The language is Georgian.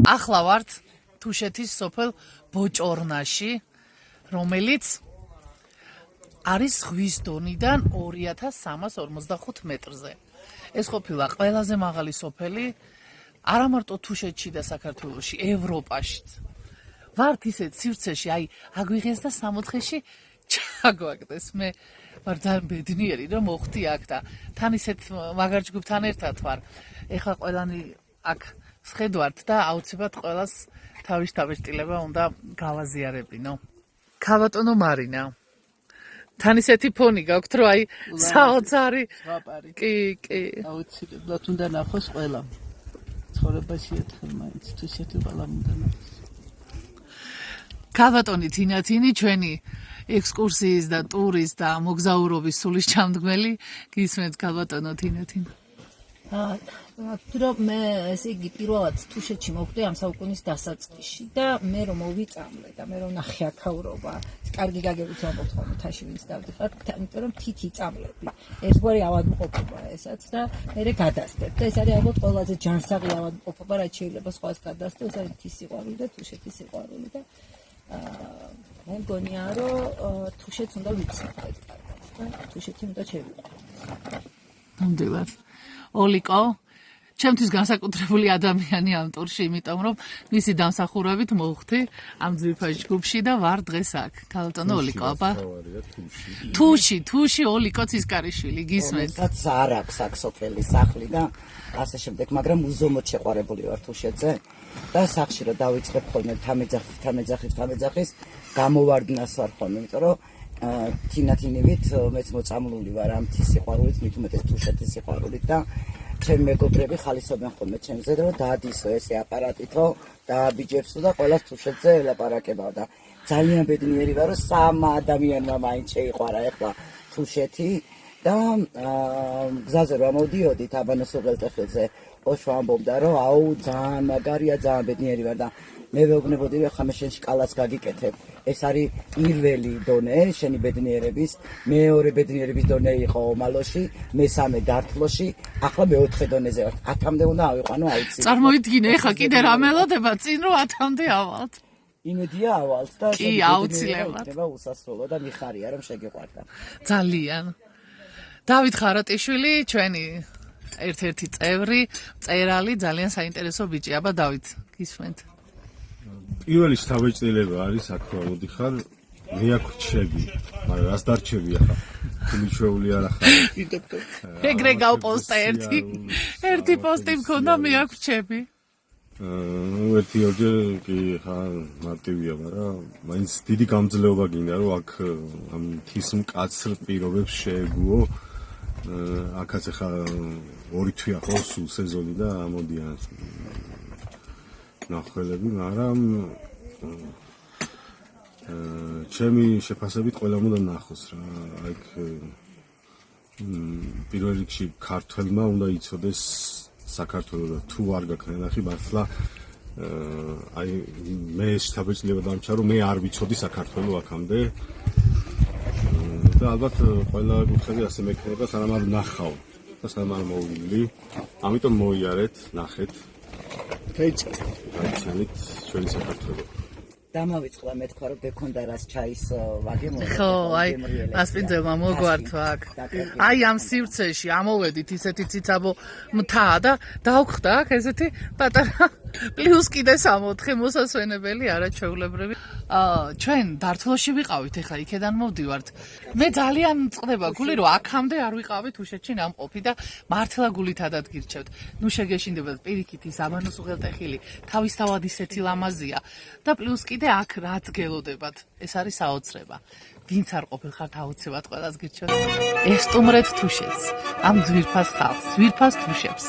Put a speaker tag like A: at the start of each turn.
A: ახლა ვართ თუშეთის სოფელ ბოჭორნაში, რომელიც არის ზღვის დონიდან 2345 მეტრზე. ეს ყოფილა ყველაზე მაღალი სოფელი არა მარტო თუშეთში და საქართველოში, ევროპაშიც. ვართ ისეთ სივრცეში, აი, აგვიღეს და 60-ში ჩაგვაგდეს. მე ვარ ძალიან ბედნიერი, რომ მოხდი აქ და თან ისეთ მაგარ ჯგუფთან ერთად ვარ. ეხლა ყველანი აქ სხედვართ და აუცილებლად ყველას თავის დაბეჭდილება უნდა გავაზიარებინო. ქალბატონო მარინა, თან ისეთი ფონი გაქვთ, რომ აი საოცარი კი.
B: აუცილებლად უნდა ნახოს ყველა. ცხოვრებაში ერთხელ მაინც თუშეთი ყველამ უნდა ნახოს.
A: ქალბატონი თინათინი, ჩვენი ექსკურსიის და ტურის და მოგზაურობის სულის ჩამდგმელი, გისმენთ ქალბატონო თინათინი.
C: რომ მე ესე იგი პირველად თუშეთში მოვხვდი ამ საუკუნის დასაწყისში და მე რომ მოვიწამლე და მე რომ ნახე აქაურობა, კარგი გაგებით ვამბობთ ხოლმე თაში ვინც დავდიხარ, იმიტომ რომ თითი წამლები, ერთგვარი ავადმყოფობა ესაც და მე გადასდებ და ეს არის ალბათ ყველაზე ჯანსაღი ავადმყოფობა, რაც შეიძლება სხვას გადასდე, ეს არის მთის სიყვარული და თუშეთის სიყვარული და მე მგონია რომ თუშეთს უნდა ვიცნობთ კარგად და თუშეთი უნდა შევიყვანოთ.
A: ნამდვილად. ოლიკო, ჩემთვის განსაკუთრებული ადამიანი ამ ტურში, იმიტომ რომ მისი დამსახურებით მოვხდი ამ ძვირფას ჯგუფში და ვარ დღეს აქ. ქალბატონო ოლიკო, აბა. თუში ოლიკო ცისკარიშვილი, გისმენთ.
D: რომელსაც არ აქვს აქ სოფელი სახლი და ასე შემდეგ, მაგრამ უზომოდ შეყვარებული ვარ თუშეთზე და სახში რომ დავიწყებ ხოლმე თამეძახის გამოვარდნას ვარ ხოლმე, იმიტომ რომ თინათინივით მეც მოწამლული ვარ ამ თის სიყვარულით, მით უმეტეს თუშეთის სიყვარულით და ჩემი მეგობრები ხალისობენ ხოლმე ჩემზე, რომ დაადისო ესე აპარატითო, დააბიჯებსო და ყველას თუშეთზე ელაპარაკებავ და ძალიან ბედნიერი ვარ, რომ სამ ადამიანმა მაინც შეიყვარა ეხლა თუშეთი და გზაზე რომ მოვდიოდით აბანოს უღელტეხილზე, ოშვა ამბობდა, რომ აუ ძალიან მაგარია, ძალიან ბედნიერი ვარ და მე ვეუბნებოდი, რომ ხა მე შენ შკალას გაგიკეთებ. ეს არის პირველი დონე შენი ბედნიერების, მეორე ბედნიერების დონე იყო ომალოში, მესამე დართლოში, ახლა მეოთხე დონეზე ვარ. 10-მდე უნდა ავიყვანო აუცილებლად.
A: წარმოიდგინე, ეხლა კიდე რა მელოდება წინ რომ 10-მდე ავალთ.
D: იმედია ავალთ და
A: კი, აუცილებლად.
D: იქნება უსასრულო და მიხარია რომ შეგიყვარდა.
A: ძალიან. დავით ხარატიშვილი, ჩვენი ერთ-ერთი წევრი, მწერალი, ძალიან საინტერესო ბიჭი. აბა დავით, გისმენთ.
E: პირველი შთაბეჭდილება არის აქ რომ მოდიხარ, მე აქ რჩები, მაგრამ რას დარჩები ახლა? თუმიშვეული არ ახლა.
A: ეგრე გავპოსტე ერთი პოსტი მქონდა, მე აქ რჩები.
E: ერთი ორჯერ კი ხა მარტივია, მაგრამ მაინც დიდი გამძლეობა გინდა რომ აქ ამ თის მკაცრ პირობებს შეეგუო. აქაც ახლა 2 თვეა ხო სულ სეზონი და ამოდიან ნახველები, მაგრამ ჩემი შეფასებით ყველა უნდა ნახოს რა. აქ პირველ რიგში ქართველმა უნდა იცოდეს საქართველოს და თუ არ გაქნა ნახი მართლა აი მე შთაბეჭდილება დამჩა რომ მე არ ვიცოდი საქართველოს აქამდე და ალბათ ყველა კუთხეზე ასე მექნება სანამ არ ნახავ და სანამ არ მოვივლი. ამიტომ მოიარეთ, ნახეთ. გაიცანით ჩვენი საქართველო.
D: დამავიწყდა მე თქვა რომ გექონდა რას ჩაის ვაგემო.
A: ხო, აი, მასპინძელმა მოგვართო აქ. აი ამ სივრცეში ამოვედით ისეთი ციცაბო მთა და დავხდა აქ ესეთი პატარა პლუს კიდე 64 მოსასვენებელი არაჩვეულებრივი. ჩვენ დართლოში ვიყავით, ეხლა იქედან მოვდივართ. მე ძალიან მწყდება გული, რომ აქამდე არ ვიყავით თუშეთში ნამყოფი და მართლა გულითადად გირჩევთ. ნუ შეგეშინდებათ პირიქით ის აბანოს უღელტეხილი, თავისთავად ისეთი ლამაზია და პლუს კიდე აქ რაც გელოდებათ, ეს არის საოცრება. ვინც არ ყოფილხართ აუცილებლად ყველას გირჩევთ. ესტუმრეთ თუშეთს, ამ ძვირფას ხალხს, ძვირფას თუშებს.